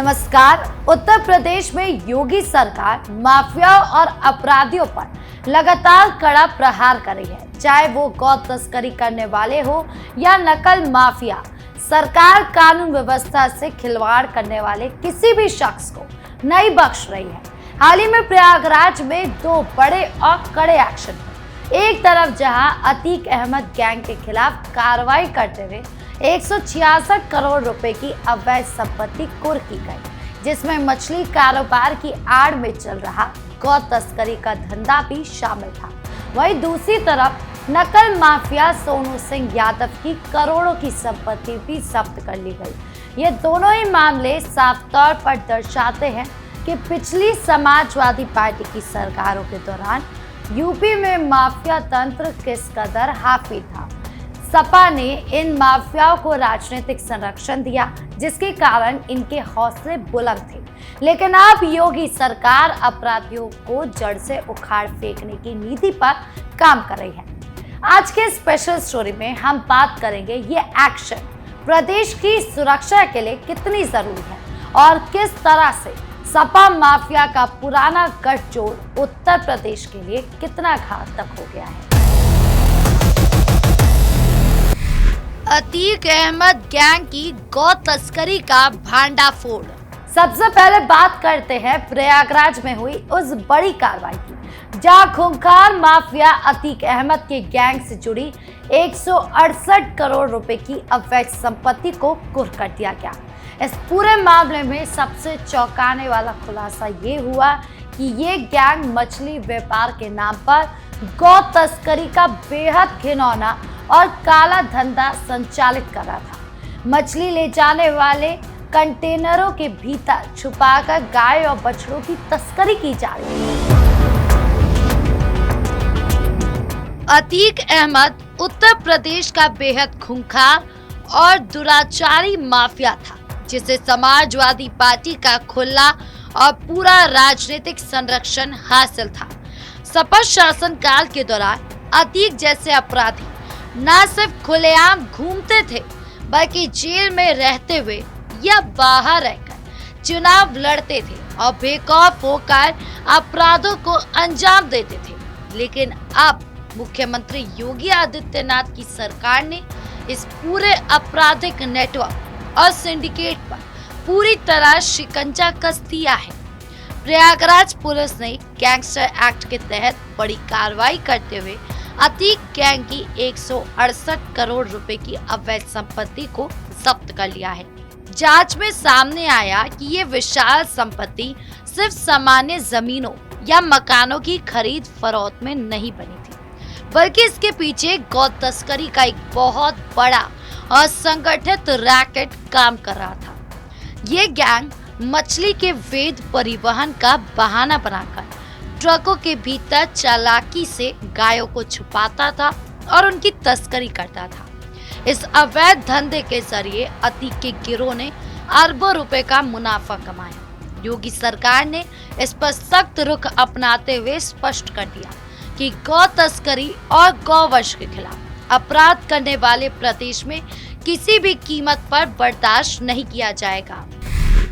नमस्कार। उत्तर प्रदेश में योगी सरकार माफिया और अपराधियों पर लगातार कड़ा प्रहार कर रही है। चाहे वो गौ तस्करी करने वाले हो या नकल माफिया, सरकार कानून व्यवस्था से खिलवाड़ करने वाले किसी भी शख्स को नहीं बख्श रही है। हाल ही में प्रयागराज में दो बड़े और कड़े एक्शन हुए। एक तरफ जहां अतीक अहमद गैंग के खिलाफ कार्रवाई करते हुए 166 करोड़ रुपए की अवैध संपत्ति कुर्क की गई, जिसमें मछली कारोबार की आड़ में चल रहा गौ तस्करी का धंधा भी शामिल था। वहीं दूसरी तरफ नकल माफिया सोनू सिंह यादव की करोड़ों की संपत्ति भी जब्त कर ली गई। ये दोनों ही मामले साफ तौर पर दर्शाते हैं कि पिछली समाजवादी पार्टी की सरकारों के दौरान यूपी में माफिया तंत्र किस कदर हावी था। सपा ने इन माफियाओं को राजनीतिक संरक्षण दिया, जिसके कारण इनके हौसले बुलंद थे। लेकिन अब योगी सरकार अपराधियों को जड़ से उखाड़ फेंकने की नीति पर काम कर रही है। आज के स्पेशल स्टोरी में हम बात करेंगे ये एक्शन प्रदेश की सुरक्षा के लिए कितनी जरूरी है और किस तरह से सपा माफिया का पुराना गठजोड़ उत्तर प्रदेश के लिए कितना घातक हो गया है। अतीक अहमद गैंग की गौ तस्करी का भांडाफोड़। सबसे पहले बात करते हैं प्रयागराज में हुई उस बड़ी कार्रवाई की, जहां खूंखार माफिया अतीक अहमद के गैंग से जुड़ी 168 करोड़ रुपए की अवैध संपत्ति को कुर्क कर दिया गया। इस पूरे मामले में सबसे चौंकाने वाला खुलासा ये हुआ कि ये गैंग मछली व्यापार के नाम पर गौ तस्करी का बेहद घिनौना और काला धंधा संचालित कर रहा था। मछली ले जाने वाले कंटेनरों के भीतर छुपाकर गाय और बछड़ों की तस्करी की जा रही है। अतीक अहमद उत्तर प्रदेश का बेहद खूंखार और दुराचारी माफिया था, जिसे समाजवादी पार्टी का खुला और पूरा राजनीतिक संरक्षण हासिल था। सपा शासनकाल के दौरान अतीक जैसे अपराधी न सिर्फ खुलेआम घूमते थे, बल्कि जेल में रहते हुए या बाहर रहकर चुनाव लड़ते थे और बेखौफ होकर अपराधों को अंजाम देते थे। लेकिन अब मुख्यमंत्री योगी आदित्यनाथ की सरकार ने इस पूरे आपराधिक नेटवर्क और सिंडिकेट पर पूरी तरह शिकंजा कस दिया है। प्रयागराज पुलिस ने गैंगस्टर एक्ट के तहत बड़ी कार्रवाई करते हुए अतीक गैंग की 168 करोड़ रुपए की अवैध संपत्ति को जब्त कर लिया है। जांच में सामने आया कि ये विशाल संपत्ति सिर्फ सामान्य जमीनों या मकानों की खरीद फरोख्त में नहीं बनी थी, बल्कि इसके पीछे गौ तस्करी का एक बहुत बड़ा और संगठित रैकेट काम कर रहा था। ये गैंग मछली के वैध परिवहन का बहाना बनाकर ट्रकों के भीतर चालाकी से गायों को छुपाता था और उनकी तस्करी करता था। इस अवैध धंधे के जरिए अतीक के गिरोह ने अरबों रुपए का मुनाफा कमाया। योगी सरकार ने इस पर सख्त रुख अपनाते हुए स्पष्ट कर दिया कि गौ तस्करी और गौवंश के खिलाफ अपराध करने वाले प्रदेश में किसी भी कीमत पर बर्दाश्त नहीं किया जाएगा।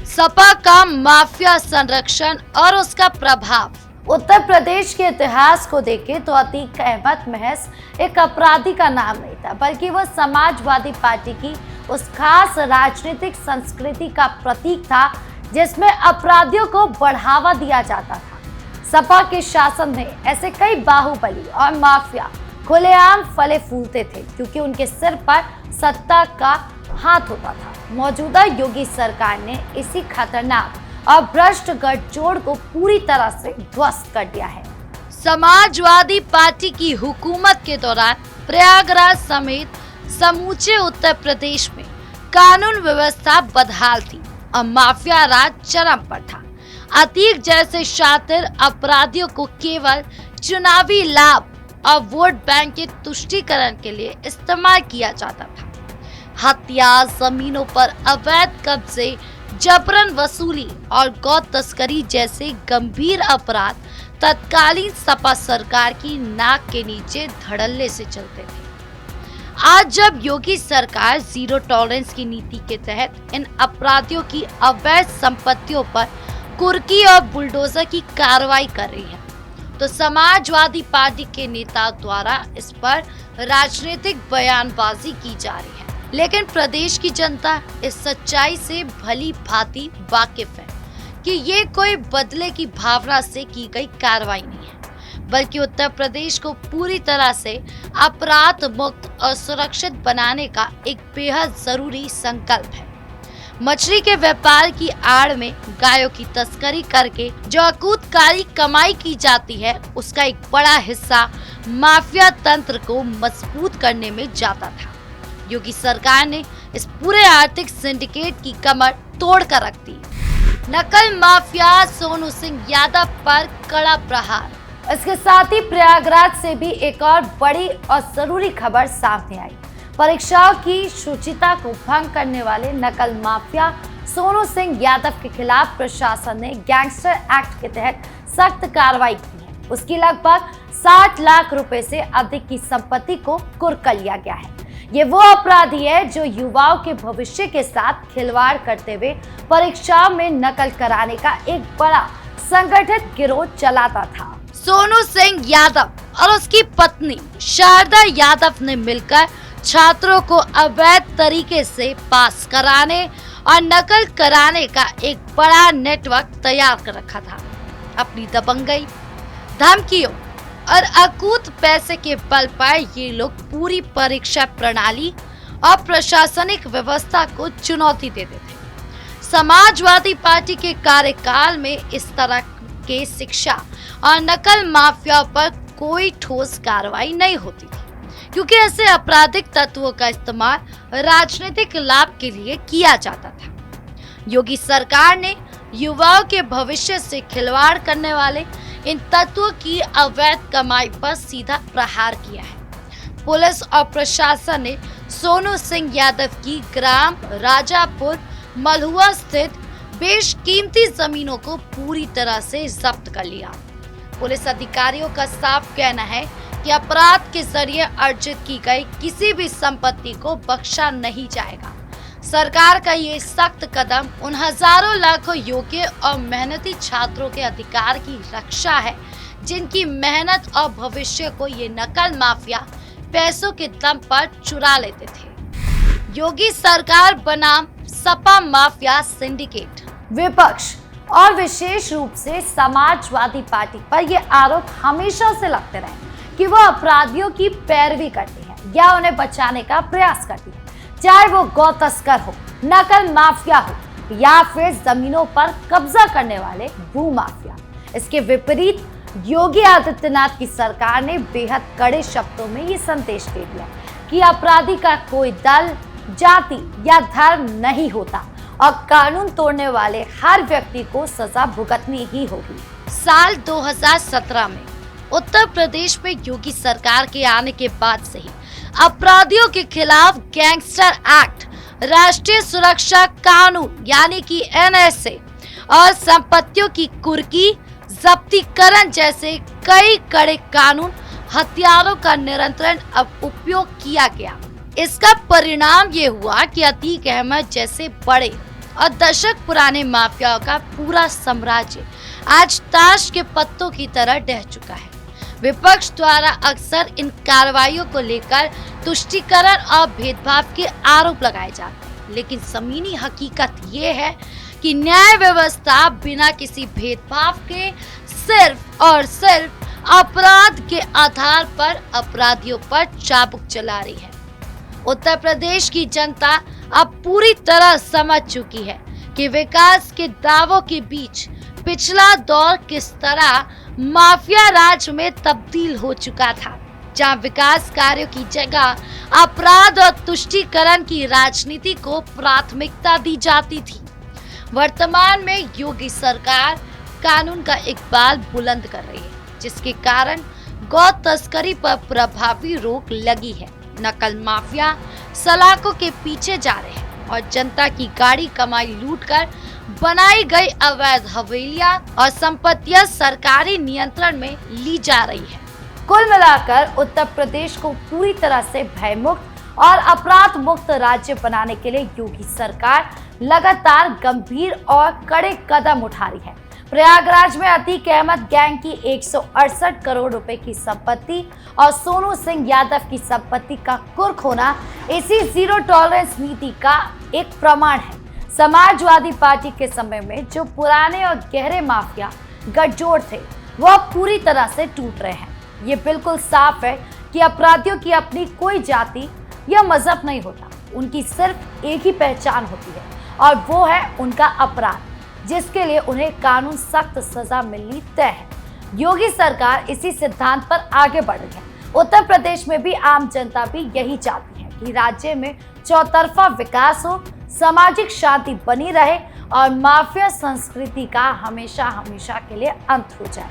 सपा का माफिया संरक्षण और उसका प्रभाव। उत्तर प्रदेश के इतिहास को देखें तो अतीक अहमद महज एक अपराधी का नाम नहीं था, बल्कि वह समाजवादी पार्टी की उस खास राजनीतिक संस्कृति का प्रतीक था जिसमें अपराधियों को बढ़ावा दिया जाता था। सपा के शासन में ऐसे कई बाहुबली और माफिया खुलेआम फले फूलते थे, क्योंकि उनके सिर पर सत्ता का हाथ होता था। मौजूदा योगी सरकार ने इसी खतरनाक और भ्रष्ट गठजोड़ को पूरी तरह से ध्वस्त कर दिया है। समाजवादी पार्टी की हुकूमत के दौरान प्रयागराज समेत समूचे उत्तर प्रदेश में कानून व्यवस्था बदहाल थी और माफिया राज चरम पर था। अतीक जैसे शातिर अपराधियों को केवल चुनावी लाभ और वोट बैंक के तुष्टीकरण के लिए इस्तेमाल किया जाता था। हत्या, जमीनों पर अवैध कब्जे, जबरन वसूली और गौ तस्करी जैसे गंभीर अपराध तत्कालीन सपा सरकार की नाक के नीचे धड़ल्ले से चलते थे। आज जब योगी सरकार जीरो टॉलरेंस की नीति के तहत इन अपराधियों की अवैध संपत्तियों पर कुर्की और बुलडोजर की कार्रवाई कर रही है, तो समाजवादी पार्टी के नेता द्वारा इस पर राजनीतिक बयानबाजी की जा रही है। लेकिन प्रदेश की जनता इस सच्चाई से भली भांति वाकिफ है कि ये कोई बदले की भावना से की गई कार्रवाई नहीं है, बल्कि उत्तर प्रदेश को पूरी तरह से अपराध मुक्त और सुरक्षित बनाने का एक बेहद जरूरी संकल्प है। मछली के व्यापार की आड़ में गायों की तस्करी करके जो अकूतकारी कमाई की जाती है, उसका एक बड़ा हिस्सा माफिया तंत्र को मजबूत करने में जाता था। योगी सरकार ने इस पूरे आर्थिक सिंडिकेट की कमर तोड़ कर रख दी। नकल माफिया सोनू सिंह यादव पर कड़ा प्रहार। इसके साथ ही प्रयागराज से भी एक और बड़ी और जरूरी खबर सामने आई। परीक्षाओं की शुचिता को भंग करने वाले नकल माफिया सोनू सिंह यादव के खिलाफ प्रशासन ने गैंगस्टर एक्ट के तहत सख्त कार्रवाई की है। उसकी लगभग 60 लाख रुपए से अधिक की संपत्ति को कुर्क कर लिया गया है। ये वो अपराधी है जो युवाओं के भविष्य के साथ खिलवाड़ करते हुए परीक्षाओं में नकल कराने का एक बड़ा संगठित गिरोह चलाता था। सोनू सिंह यादव और उसकी पत्नी शारदा यादव ने मिलकर छात्रों को अवैध तरीके से पास कराने और नकल कराने का एक बड़ा नेटवर्क तैयार कर रखा था। अपनी दबंगई, धमकियों और अकूत पैसे के बल पर ये लोग पूरी परीक्षा प्रणाली और प्रशासनिक व्यवस्था को चुनौती देते थे। समाजवादी पार्टी के कार्यकाल में इस तरह के शिक्षा और नकल माफिया पर कोई ठोस कार्रवाई नहीं होती थी, क्योंकि ऐसे आपराधिक तत्वों का इस्तेमाल राजनीतिक लाभ के लिए किया जाता था। योगी सरकार ने युवाओं के भविष्य से खिलवाड़ करने वाले इन तत्वों की अवैध कमाई पर सीधा प्रहार किया है। पुलिस और प्रशासन ने सोनू सिंह यादव की ग्राम राजापुर मलहुआ स्थित बेशकीमती जमीनों को पूरी तरह से जब्त कर लिया। पुलिस अधिकारियों का साफ कहना है कि अपराध के जरिए अर्जित की गई किसी भी संपत्ति को बख्शा नहीं जाएगा। सरकार का ये सख्त कदम उन हजारों लाखों योग्य और मेहनती छात्रों के अधिकार की रक्षा है, जिनकी मेहनत और भविष्य को ये नकल माफिया पैसों के दम पर चुरा लेते थे। योगी सरकार बनाम सपा माफिया सिंडिकेट। विपक्ष और विशेष रूप से समाजवादी पार्टी पर ये आरोप हमेशा से लगते रहे कि वो अपराधियों की पैरवी करती है या उन्हें बचाने का प्रयास करती है, चाहे वो गौ तस्कर हो, नकल माफिया हो या फिर जमीनों पर कब्जा करने वाले भू माफिया। इसके विपरीत योगी आदित्यनाथ की सरकार ने बेहद कड़े शब्दों में ये संदेश दे दिया कि अपराधी का कोई दल, जाति या धर्म नहीं होता और कानून तोड़ने वाले हर व्यक्ति को सजा भुगतनी ही होगी। साल 2017 में उत्तर प्रदेश में योगी सरकार के आने के बाद से ही अपराधियों के खिलाफ गैंगस्टर एक्ट, राष्ट्रीय सुरक्षा कानून यानी कि NSA और संपत्तियों की कुर्की, जब्तीकरण जैसे कई कड़े कानून, हथियारों का निरंतर उपयोग किया गया। इसका परिणाम ये हुआ कि अतीक अहमद जैसे बड़े और दशक पुराने माफियाओं का पूरा साम्राज्य आज ताश के पत्तों की तरह ढह चुका है। विपक्ष द्वारा अक्सर इन कार्रवाइयों को लेकर तुष्टीकरण और भेदभाव के आरोप लगाए जाते हैं, लेकिन जमीनी हकीकत ये है कि न्याय व्यवस्था बिना किसी भेदभाव के सिर्फ और सिर्फ अपराध के आधार पर अपराधियों पर चाबुक चला रही है। उत्तर प्रदेश की जनता अब पूरी तरह समझ चुकी है कि विकास के दावों के बीच पिछला दौर किस तरह माफिया राज में तब्दील हो चुका था, जहां विकास कार्यों की जगह अपराध और तुष्टीकरण की राजनीति को प्राथमिकता दी जाती थी। वर्तमान में योगी सरकार कानून का इकबाल बुलंद कर रही है, जिसके कारण गौ तस्करी पर प्रभावी रोक लगी है। नकल माफिया सलाखों के पीछे जा रहे हैं और जनता की गाड़ी कमाई लूटकर बनाई गई अवैध हवेलियां और संपत्तियां सरकारी नियंत्रण में ली जा रही है। कुल मिलाकर उत्तर प्रदेश को पूरी तरह से भयमुक्त और अपराध मुक्त राज्य बनाने के लिए योगी सरकार लगातार गंभीर और कड़े कदम उठा रही है। प्रयागराज में अतीक अहमद गैंग की 168 करोड़ रुपए की संपत्ति और सोनू सिंह यादव की संपत्ति का कुर्क होना इसी जीरो टॉलरेंस नीति का एक प्रमाण है। समाजवादी पार्टी के समय में जो पुराने और गहरे माफिया गठजोड़ थे वो अब पूरी तरह से टूट रहे हैं। ये बिल्कुल साफ है कि अपराधियों की अपनी कोई जाति या मजहब नहीं होता, उनकी सिर्फ एक ही पहचान होती है और वो है उनका अपराध, जिसके लिए उन्हें कानून सख्त सजा मिलनी तय है। योगी सरकार इसी सिद्धांत पर आगे बढ़ रही है। उत्तर प्रदेश में भी आम जनता भी यही चाहती है कि राज्य में चौतरफा विकास हो, सामाजिक शांति बनी रहे और माफिया संस्कृति का हमेशा हमेशा के लिए अंत हो जाए।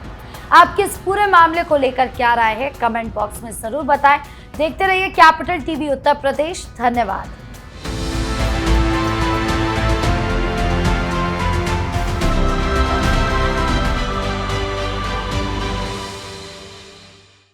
आपके इस पूरे मामले को लेकर क्या राय है, कमेंट बॉक्स में जरूर बताएं। देखते रहिए कैपिटल टीवी उत्तर प्रदेश। धन्यवाद।